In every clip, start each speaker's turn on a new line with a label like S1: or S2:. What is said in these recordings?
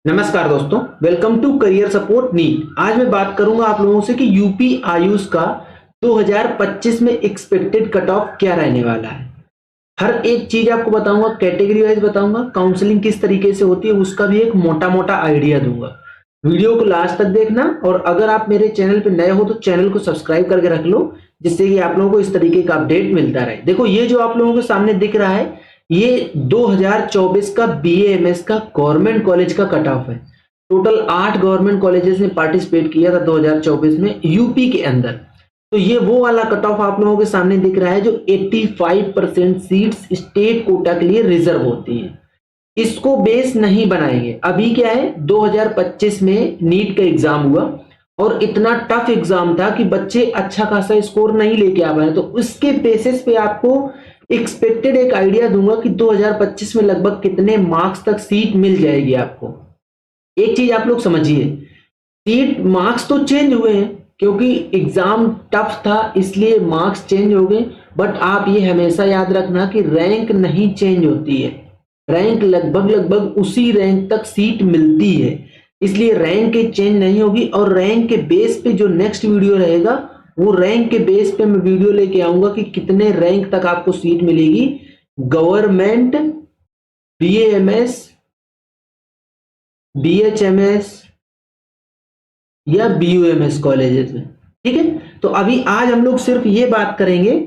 S1: नमस्कार दोस्तों, welcome to career support NEET. आज मैं बात करूंगा आप लोगों से कि यूपी आयुष का 2025 में एक्सपेक्टेड कट ऑफ क्या रहने वाला है। हर एक चीज आपको बताऊंगा, कैटेगरी वाइज बताऊंगा, काउंसलिंग किस तरीके से होती है उसका भी एक मोटा मोटा आइडिया दूंगा। वीडियो को लास्ट तक देखना, और अगर आप मेरे चैनल पे नए हो तो चैनल को सब्सक्राइब करके रख लो, जिससे कि आप लोगों को इस तरीके का अपडेट मिलता रहे। देखो, ये जो आप लोगों के सामने दिख रहा है, ये 2024 का बीएएमएस का गवर्नमेंट कॉलेज का कट ऑफ है। टोटल 8 गवर्नमेंट कॉलेजेस ने पार्टिसिपेट किया था 2024 में यूपी के अंदर। तो ये वो वाला कट ऑफ आप लोगों के सामने दिख रहा है जो 85% सीट्स स्टेट कोटा के लिए रिजर्व होती हैं। इसको बेस नहीं बनाएंगे। अभी क्या है, 2025 में नीट का एग्जाम हुआ और इतना टफ एग्जाम था कि बच्चे अच्छा खासा स्कोर नहीं लेके आ पाए। तो उसके बेसिस पे आपको एक्सपेक्टेड एक आइडिया दूंगा कि 2025 में लगभग कितने मार्क्स तक सीट मिल जाएगी आपको। एक चीज आप लोग समझिए, सीट मार्क्स तो चेंज हुए हैं क्योंकि एग्जाम टफ था, इसलिए मार्क्स चेंज हो गए। बट आप ये हमेशा याद रखना कि रैंक नहीं चेंज होती है। रैंक लगभग उसी रैंक तक सीट मिलती है, इसलिए रैंक के चेंज नहीं होगी। और रैंक के बेस पे जो नेक्स्ट वीडियो रहेगा, वो रैंक के बेस पे मैं वीडियो लेके आऊंगा कि कितने रैंक तक आपको सीट मिलेगी गवर्नमेंट, बीएएमएस, बीएचएमएस या बीयूएमएस कॉलेजेस में। ठीक है, तो अभी आज हम लोग सिर्फ ये बात करेंगे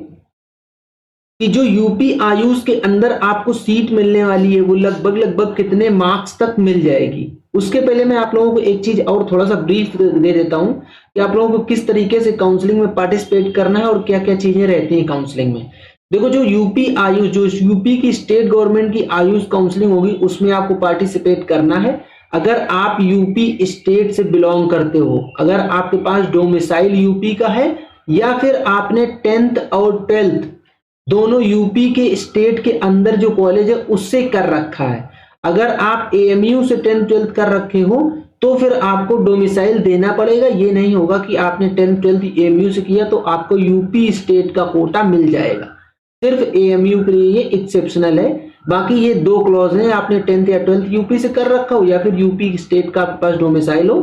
S1: कि जो यूपी आयुष के अंदर आपको सीट मिलने वाली है वो लगभग कितने मार्क्स तक मिल जाएगी। उसके पहले मैं आप लोगों को एक चीज और थोड़ा सा ब्रीफ दे देता हूं कि आप लोगों को किस तरीके से काउंसलिंग में पार्टिसिपेट करना है और क्या क्या चीजें रहती हैं काउंसलिंग में। देखो, जो यूपी आयुष, जो यूपी की स्टेट गवर्नमेंट की आयुष काउंसलिंग होगी, उसमें आपको पार्टिसिपेट करना है अगर आप यूपी स्टेट से बिलोंग करते हो, अगर आपके पास डोमिसाइल यूपी का है, या फिर आपने 10th और 12th दोनों यूपी के स्टेट के अंदर जो कॉलेज है उससे कर रखा है। अगर आप एएमयू से 10th 12th कर रखे हो तो फिर आपको डोमिसाइल देना पड़ेगा। ये नहीं होगा कि आपने 10th 12th एएमयू से किया तो आपको यूपी स्टेट का कोटा मिल जाएगा। सिर्फ एएमयू के लिए ये एक्सेप्शनल है। बाकी ये दो क्लॉज हैं, आपने 10th या 12th यूपी से कर रखा हो या फिर यूपी स्टेट का आपके पास डोमिसाइल हो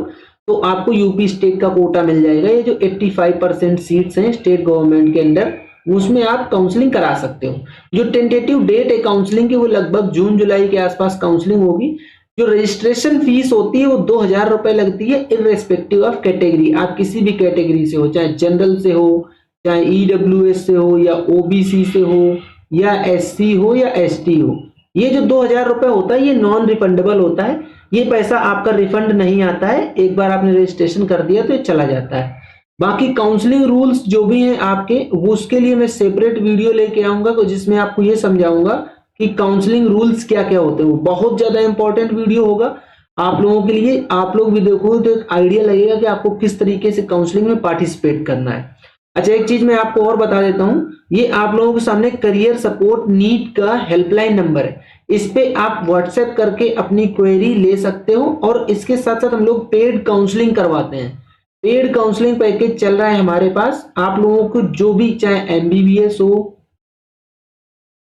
S1: तो आपको यूपी स्टेट का कोटा मिल जाएगा। ये जो 85% सीट्स हैं स्टेट गवर्नमेंट के अंदर, उसमें आप काउंसलिंग करा सकते हो। जो टेंटेटिव डेट है काउंसलिंग की वो लगभग जून जुलाई के आसपास काउंसलिंग होगी। जो रजिस्ट्रेशन फीस होती है वो 2000 रुपए लगती है, इररेस्पेक्टिव ऑफ कैटेगरी। आप किसी भी कैटेगरी से हो, चाहे जनरल से हो, चाहे ईडब्ल्यूएस से हो, या ओबीसी से हो, या एससी हो, या एसटी हो। ये जो 2000 रुपए होता है ये नॉन रिफंडेबल होता है। ये पैसा आपका रिफंड नहीं आता है, एक बार आपने रजिस्ट्रेशन कर दिया तो ये चला जाता है। बाकी काउंसलिंग रूल्स जो भी हैं आपके, वो उसके लिए मैं सेपरेट वीडियो लेके आऊंगा जिसमें आपको ये समझाऊंगा कि काउंसलिंग रूल्स क्या क्या होते हैं। वो बहुत ज्यादा इंपॉर्टेंट वीडियो होगा आप लोगों के लिए। आप लोग भी देखो तो एक आइडिया लगेगा कि आपको किस तरीके से काउंसलिंग में पार्टिसिपेट करना है। अच्छा, एक चीज मैं आपको और बता देता हूं, ये आप लोगों के सामने करियर सपोर्ट नीट का हेल्पलाइन नंबर है। इस पे आप व्हाट्सएप करके अपनी क्वेरी ले सकते हो, और इसके साथ साथ हम लोग पेड काउंसलिंग करवाते हैं। पेड काउंसलिंग पैकेज चल रहा है हमारे पास। आप लोगों को जो भी, चाहे एमबीबीएस हो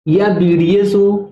S1: या बीडीएस हो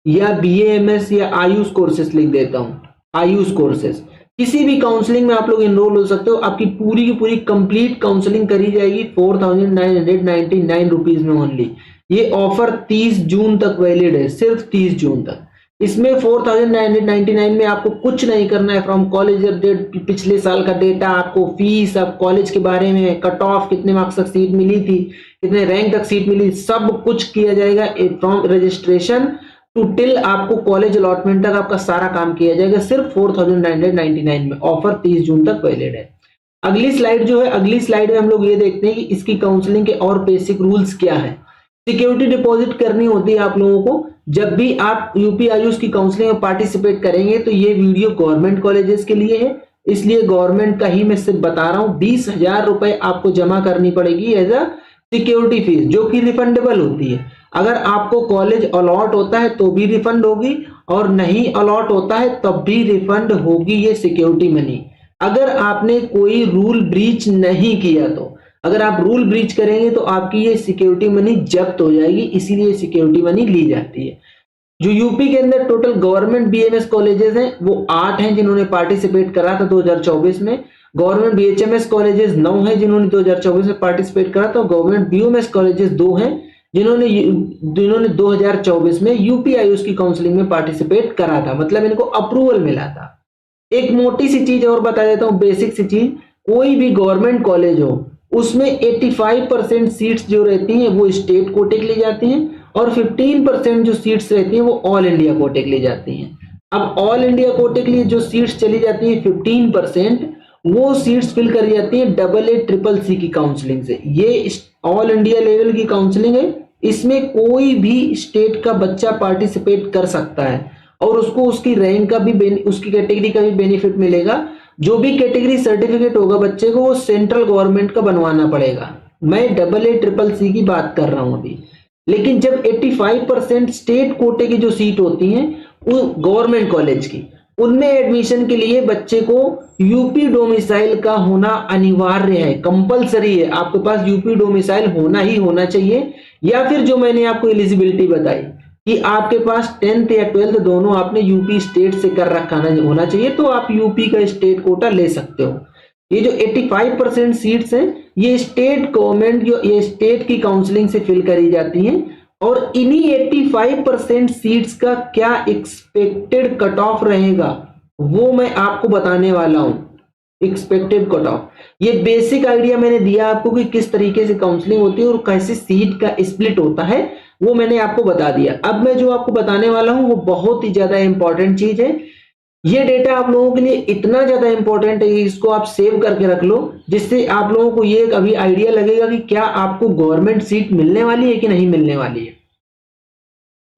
S1: या बीएएमएस या आयुष कोर्सेस, लिख देता हूं आयुष कोर्सेस, किसी भी काउंसलिंग में आप लोग इनरोल हो सकते हो। आपकी पूरी की पूरी कंप्लीट काउंसलिंग करी जाएगी 4999 रुपीज में ओनली। ये ऑफर 30 जून तक वैलिड है, सिर्फ 30 जून तक। इसमें 4999 में आपको कुछ नहीं करना है। फ्रॉम कॉलेज अपडेट, पिछले साल का डेटा, आपको फीस, अब कॉलेज के बारे में, कट ऑफ, कितने मार्क्स तक सीट मिली थी, कितने रैंक तक सीट मिली, सब कुछ किया जाएगा। फ्रॉम रजिस्ट्रेशन टू टिल आपको कॉलेज अलॉटमेंट तक आपका सारा काम किया जाएगा, सिर्फ 4999 में। ऑफर 30 जून तक वैलिड है। अगली स्लाइड जो है, अगली स्लाइड में हम लोग ये देखते हैं कि इसकी काउंसलिंग के और बेसिक रूल्स क्या है। सिक्योरिटी डिपॉजिट करनी होती है आप लोगों को जब भी आप यूपी आयुष की काउंसलिंग में पार्टिसिपेट करेंगे। तो ये वीडियो गवर्नमेंट कॉलेजेस के लिए है, इसलिए गवर्नमेंट का ही मैं सिर्फ बता रहा हूं। 20,000 रुपए आपको जमा करनी पड़ेगी एज अ सिक्योरिटी फीस, जो कि रिफंडेबल होती है। अगर आपको कॉलेज अलॉट होता है तो भी रिफंड होगी, और नहीं अलॉट होता है तब भी रिफंड होगी ये सिक्योरिटी मनी, अगर आपने कोई रूल ब्रीच नहीं किया तो। अगर आप रूल ब्रीच करेंगे तो आपकी ये सिक्योरिटी मनी जब्त हो जाएगी, इसीलिए सिक्योरिटी मनी ली जाती है। जो यूपी के अंदर टोटल गवर्नमेंट बीएमएस कॉलेजेस हैं वो 8 हैं जिन्होंने पार्टिसिपेट करा था 2024 में। गवर्नमेंट बीएचएमएस कॉलेजेस 9 हैं जिन्होंने 2024 में पार्टिसिपेट करा था। गवर्नमेंट बीयूएमएस कॉलेजेस 2 हैं जिन्होंने 2024 में यूपी आयुष की काउंसलिंग में पार्टिसिपेट करा था, मतलब इनको अप्रूवल मिला था। एक मोटी सी चीज और बता देता हूं, बेसिक सी चीज, कोई भी गवर्नमेंट कॉलेज हो उसमें 85% सीट्स जो रहती हैं वो स्टेट कोटे के लिए जाती हैं और 15% जो सीट्स रहती हैं वो ऑल इंडिया कोटे के लिए जाती हैं। अब ऑल इंडिया कोटे के लिए जो सीट्स चली जाती हैं 15%, वो सीट्स फिल करी जाती हैं AA-CCC की काउंसलिंग से। ये ऑल इंडिया लेवल की काउंसलिंग है, इसमें कोई भी स्टेट का बच्चा पार्टिसिपेट कर सकता है और उसको उसकी रैंक का भी उसकी कैटेगरी का भी बेनिफिट मिलेगा। जो भी कैटेगरी सर्टिफिकेट होगा बच्चे को वो सेंट्रल गवर्नमेंट का बनवाना पड़ेगा। मैं AA-CCC की बात कर रहा हूं अभी। लेकिन जब 85% स्टेट कोटे की जो सीट होती हैं वो गवर्नमेंट कॉलेज की, उनमें एडमिशन के लिए बच्चे को यूपी डोमिसाइल का होना अनिवार्य है, कंपलसरी है। आपके पास यूपी डोमिसाइल होना ही होना चाहिए, या फिर जो मैंने आपको एलिजिबिलिटी बताई कि आपके पास 10th या 12th दोनों आपने यूपी स्टेट से कर रखा होना चाहिए, तो आप यूपी का स्टेट कोटा ले सकते हो। ये जो 85% सीट्स हैं ये स्टेट गवर्नमेंट ये स्टेट की काउंसलिंग से फिल करी जाती हैं और इन्हीं 85% सीट्स का क्या एक्सपेक्टेड कट ऑफ रहेगा वो मैं आपको बताने वाला हूं। एक्सपेक्टेड कट ऑफ, ये बेसिक आइडिया मैंने दिया आपको कि किस तरीके से काउंसलिंग होती है और कैसे सीट का स्प्लिट होता है, वो मैंने आपको बता दिया। अब मैं जो आपको बताने वाला हूं वो बहुत ही ज्यादा इंपॉर्टेंट चीज है। ये डेटा आप लोगों के लिए इतना ज्यादा इंपॉर्टेंट है कि इसको आप सेव करके रख लो, जिससे आप लोगों को ये अभी आइडिया लगेगा कि क्या आपको गवर्नमेंट सीट मिलने वाली है कि नहीं मिलने वाली है।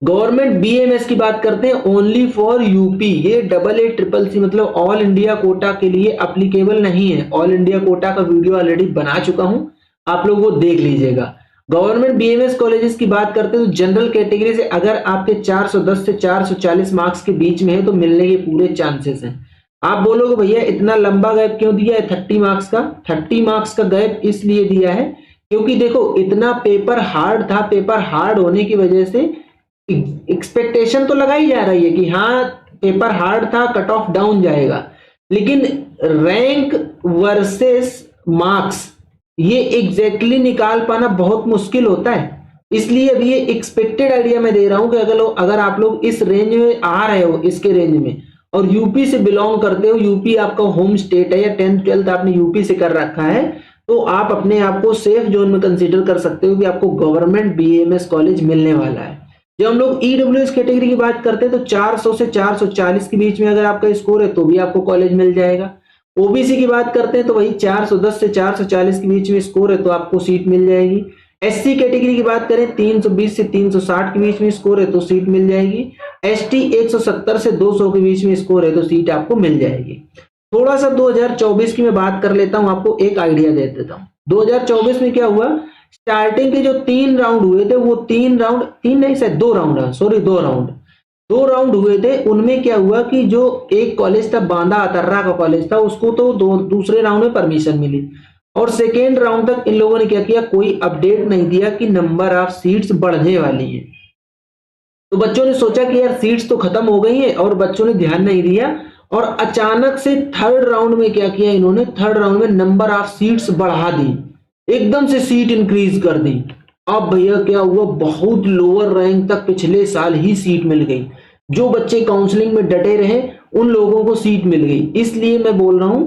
S1: गवर्नमेंट बीएमएस की बात करते हैं, ओनली फॉर यूपी। ये AA-CCC मतलब ऑल इंडिया कोटा के लिए अप्लीकेबल नहीं है। ऑल इंडिया कोटा का वीडियो ऑलरेडी बना चुका हूं, आप लोग वो देख लीजिएगा। गवर्नमेंट बीएमएस कॉलेजेस की बात करते हैं तो जनरल कैटेगरी से अगर आपके 410 से 440 मार्क्स के बीच में है तो मिलने के पूरे चांसेस हैं। आप बोलोगे भैया इतना लंबा गैप क्यों दिया है 30 मार्क्स का? 30 मार्क्स का गैप इसलिए दिया है क्योंकि देखो इतना पेपर हार्ड था, पेपर हार्ड होने की वजह से एक्सपेक्टेशन तो लगाई जा रही है कि हाँ पेपर हार्ड था, कट ऑफ डाउन जाएगा, लेकिन रैंक वर्सेस मार्क्स ये एग्जैक्टली निकाल पाना बहुत मुश्किल होता है। इसलिए अभी ये एक्सपेक्टेड आइडिया मैं दे रहा हूं कि अगर आप लोग इस रेंज में आ रहे हो, इसके रेंज में, और यूपी से बिलोंग करते हो, यूपी आपका होम स्टेट है या 10th 12th आपने यूपी से कर रखा है, तो आप अपने आप को सेफ जोन में कंसीडर कर सकते हो कि आपको गवर्नमेंट बीएमएस कॉलेज मिलने वाला है। जब हम लोग ईडब्ल्यूएस कैटेगरी की बात करते हैं तो 400 से 440 के बीच में अगर आपका स्कोर है तो भी आपको कॉलेज मिल जाएगा। ओबीसी की बात करते हैं तो वही 410 से 440 के बीच में स्कोर है तो आपको सीट मिल जाएगी। एससी कैटेगरी की बात करें 320 से 360 के बीच में स्कोर है तो सीट मिल जाएगी। एसटी 170 से 200 के बीच में स्कोर है तो सीट आपको मिल जाएगी। थोड़ा सा 2024 की मैं बात कर लेता हूं, आपको एक आइडिया दे देता हूं। 2024 में क्या हुआ, स्टार्टिंग के जो 3 राउंड हुए थे वो 2 राउंड हुए थे। उनमें क्या हुआ कि जो एक कॉलेज था बांदा अतर्रा का कॉलेज था, उसको तो दूसरे राउंड में परमिशन मिली और सेकेंड राउंड तक इन लोगों ने क्या किया, कोई अपडेट नहीं दिया कि नंबर ऑफ सीट्स बढ़ने वाली है। तो बच्चों ने सोचा कि यार सीट्स तो खत्म हो गई है और बच्चों ने ध्यान नहीं दिया और अचानक से थर्ड राउंड में क्या किया इन्होंने, थर्ड राउंड में नंबर ऑफ सीट्स बढ़ा दी, एकदम से सीट इंक्रीज कर दी। अब भैया क्या हुआ, बहुत लोअर रैंक तक पिछले साल ही सीट मिल गई। जो बच्चे काउंसलिंग में डटे रहे उन लोगों को सीट मिल गई। इसलिए मैं बोल रहा हूं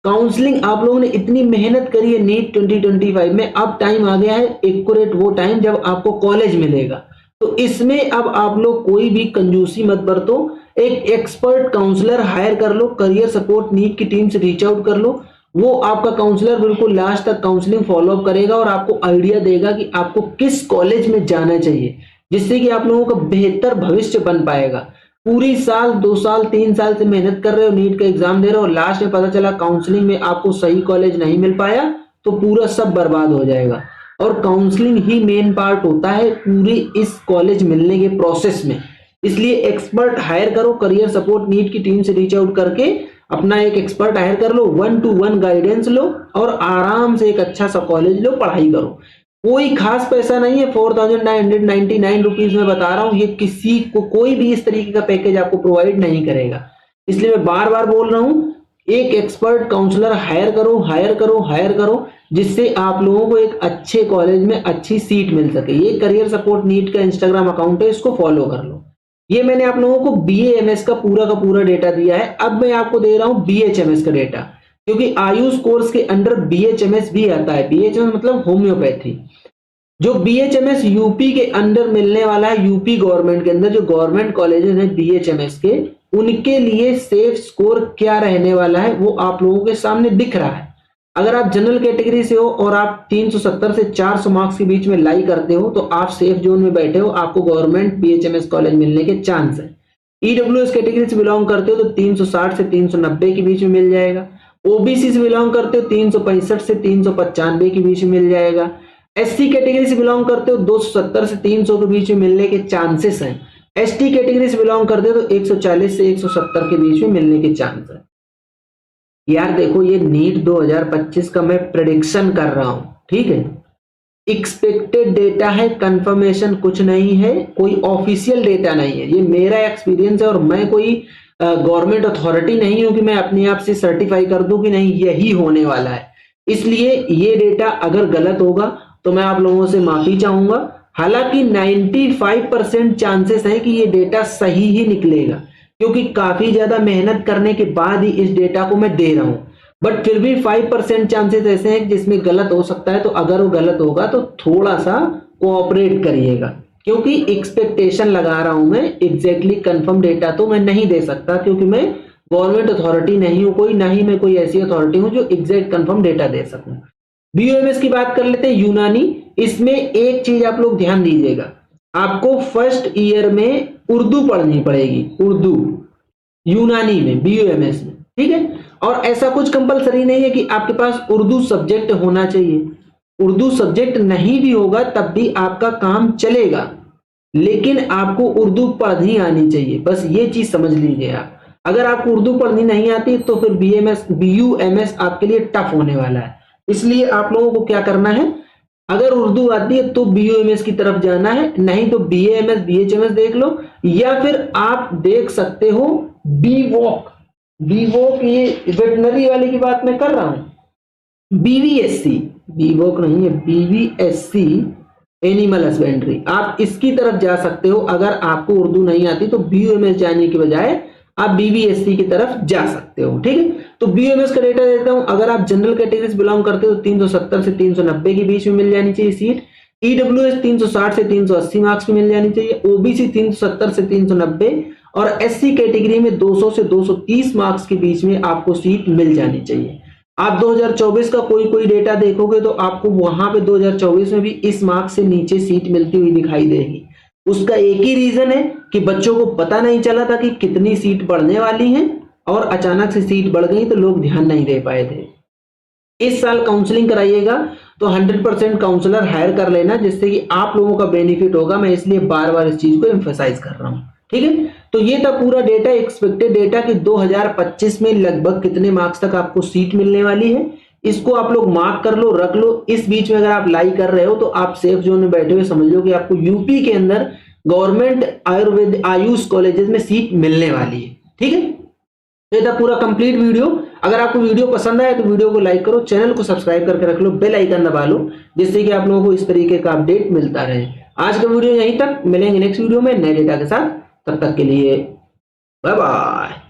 S1: काउंसलिंग आप लोगों ने इतनी मेहनत करी है नीट 2025 में, अब टाइम आ गया है एक्यूरेट वो टाइम जब आपको कॉलेज मिलेगा। तो इसमें अब आप लोग कोई भी कंजूसी मत बरतो, एक एक्सपर्ट काउंसलर हायर कर लो, करियर सपोर्ट नीट की टीम से रीच आउट कर लो। वो आपका काउंसलर बिल्कुल लास्ट तक काउंसलिंग फॉलो अप करेगा और आपको आइडिया देगा कि आपको किस कॉलेज में जाना चाहिए, जिससे कि आप लोगों का बेहतर भविष्य बन पाएगा। पूरी साल 2 साल 3 साल से मेहनत कर रहे हो, नीट का एग्जाम दे रहे हो और लास्ट में पता चला काउंसलिंग में आपको सही कॉलेज नहीं मिल पाया तो पूरा सब बर्बाद हो जाएगा। और काउंसलिंग ही मेन पार्ट होता है पूरी इस कॉलेज मिलने के प्रोसेस में। इसलिए एक्सपर्ट हायर करो, करियर सपोर्ट नीट की टीम से रीच आउट करके अपना एक एक्सपर्ट हायर कर लो, 1-to-1 गाइडेंस लो और आराम से एक अच्छा सा कॉलेज लो, पढ़ाई करो। कोई खास पैसा नहीं है, 4,999 रुपीज में बता रहा हूं, ये किसी को कोई भी इस तरीके का पैकेज आपको प्रोवाइड नहीं करेगा। इसलिए मैं बार बार बोल रहा हूं, एक एक्सपर्ट काउंसलर हायर करो, हायर करो, हायर करो, जिससे आप लोगों को एक अच्छे कॉलेज में अच्छी सीट मिल सके। ये करियर सपोर्ट नीट का इंस्टाग्राम अकाउंट है, इसको फॉलो कर लो। ये मैंने आप लोगों को BAMS का पूरा डेटा दिया है। अब मैं आपको दे रहा हूं BHMS का डेटा, क्योंकि आयुष कोर्स के अंडर BHMS भी आता है। BHMS मतलब होम्योपैथी। जो BHMS यूपी के अंदर मिलने वाला है, यूपी गवर्नमेंट के अंदर जो गवर्नमेंट कॉलेजेस हैं BHMS के, उनके लिए सेफ स्कोर क्या रहने वाला है वो आप लोगों के सामने दिख रहा है। अगर आप जनरल कैटेगरी से हो और आप 370 से 400 मार्क्स के बीच में लाई करते हो तो आप सेफ जोन में बैठे हो, आपको गवर्नमेंट BHMS कॉलेज मिलने के चांस है। EWS कैटेगरी से बिलोंग करते हो तो 360 से 390 के बीच में मिल जाएगा। OBC से बिलोंग करते हो 365 से 395 के बीच में मिल जाएगा। SC कैटेगरी से बिलोंग करते हो 270 से 300 के बीच में मिलने के चांसेस हैं। ST कैटेगरी से बिलोंग करते हो तो 140 से 170 के बीच में मिलने के चांस है। यार देखो, ये नीट 2025 का मैं प्रेडिक्शन कर रहा हूं, ठीक है, एक्सपेक्टेड डेटा है, कंफर्मेशन कुछ नहीं है, कोई ऑफिशियल डेटा नहीं है। ये मेरा एक्सपीरियंस है और मैं कोई गवर्नमेंट अथॉरिटी नहीं हूं कि मैं अपने आप से सर्टिफाई कर दूं कि नहीं यही होने वाला है। इसलिए ये डेटा अगर गलत होगा तो मैं आप लोगों से माफी चाहूंगा। हालांकि 95% चांसेस है कि ये डेटा सही ही निकलेगा, क्योंकि काफी ज्यादा मेहनत करने के बाद ही इस डेटा को मैं दे रहा हूं। बट फिर भी 5% चांसेस ऐसे हैं जिसमें गलत हो सकता है। तो अगर वो गलत होगा तो थोड़ा सा कोऑपरेट करिएगा, क्योंकि एक्सपेक्टेशन लगा रहा हूं मैं। एग्जैक्टली कंफर्म डेटा तो मैं नहीं दे सकता, क्योंकि मैं गवर्नमेंट अथॉरिटी नहीं हूं कोई, ना ही मैं कोई ऐसी अथॉरिटी हूं जो एग्जैक्ट कंफर्म डेटा दे सकूं। BOMS की बात कर लेते हैं, यूनानी। इसमें एक चीज आप लोग ध्यान दीजिएगा, आपको फर्स्ट ईयर में उर्दू पढ़नी पड़ेगी, उर्दू यूनानी में, BOMS में, ठीक है। और ऐसा कुछ कंपलसरी नहीं है कि आपके पास उर्दू सब्जेक्ट होना चाहिए। उर्दू सब्जेक्ट नहीं भी होगा तब भी आपका काम चलेगा, लेकिन आपको उर्दू पढ़नी आनी चाहिए, बस ये चीज समझ लीजिए आप। अगर आपको उर्दू पढ़नी नहीं आती तो फिर BUMS आपके लिए टफ होने वाला है। इसलिए आप लोगों को क्या करना है, अगर उर्दू आती है तो BOMS की तरफ जाना है, नहीं तो BAMS BHMS देख लो, या फिर आप देख सकते हो BVOC। ये वेटनरी वाले की बात मैं कर रहा हूं। BVSC, BVOC नहीं है, BVSC एनिमल हस्बेंड्री, आप इसकी तरफ जा सकते हो। अगर आपको उर्दू नहीं आती तो BOMS जाने की बजाय आप BVSC की तरफ जा सकते हो, ठीक है। तो BOMS का डेटा देता हूं। अगर आप जनरल कैटेगरी से बिलोंग करते हो तो 370 से 390 के बीच में मिल जानी चाहिए सीट। EWS 360 से 380 मार्क्स में मिल जानी चाहिए। OBC 370 से 390 और SC कैटेगरी में 200 से 230 मार्क्स के बीच में आपको सीट मिल जानी चाहिए। आप 2024 का कोई डेटा देखोगे तो आपको वहां पे 2024 में भी इस मार्क्स से नीचे सीट मिलती हुई दिखाई देगी। उसका एक ही रीजन है कि बच्चों को पता नहीं चला था कि कितनी सीट बढ़ने वाली है, और अचानक से सीट बढ़ गई तो लोग ध्यान नहीं दे पाए थे। इस साल काउंसलिंग कराइएगा तो 100% काउंसलर हायर कर लेना, जिससे कि आप लोगों का बेनिफिट होगा। मैं इसलिए बार बार इस चीज को एम्फसाइज कर रहा हूं, ठीक है। तो ये था पूरा डेटा, एक्सपेक्टेड डेटा कि 2025 में लगभग कितने मार्क्स तक आपको सीट मिलने वाली है। इसको आप लोग मार्क कर लो, रख लो। इस बीच में अगर आप लाई कर रहे हो तो आप सेफ जोन में बैठे हुए समझ लो कि आपको यूपी के अंदर गवर्नमेंट आयुर्वेद आयुष कॉलेजेस में सीट मिलने वाली है, ठीक है। ये था पूरा कंप्लीट वीडियो। अगर आपको वीडियो पसंद आए तो वीडियो को लाइक करो, चैनल को सब्सक्राइब करके रख लो, बेल आइकन दबा लो, जिससे कि आप लोगों को इस तरीके का अपडेट मिलता रहे। आज का वीडियो यहीं तक, मिलेंगे नेक्स्ट वीडियो में नए डेटा के साथ। तब तक के लिए बाय बाय।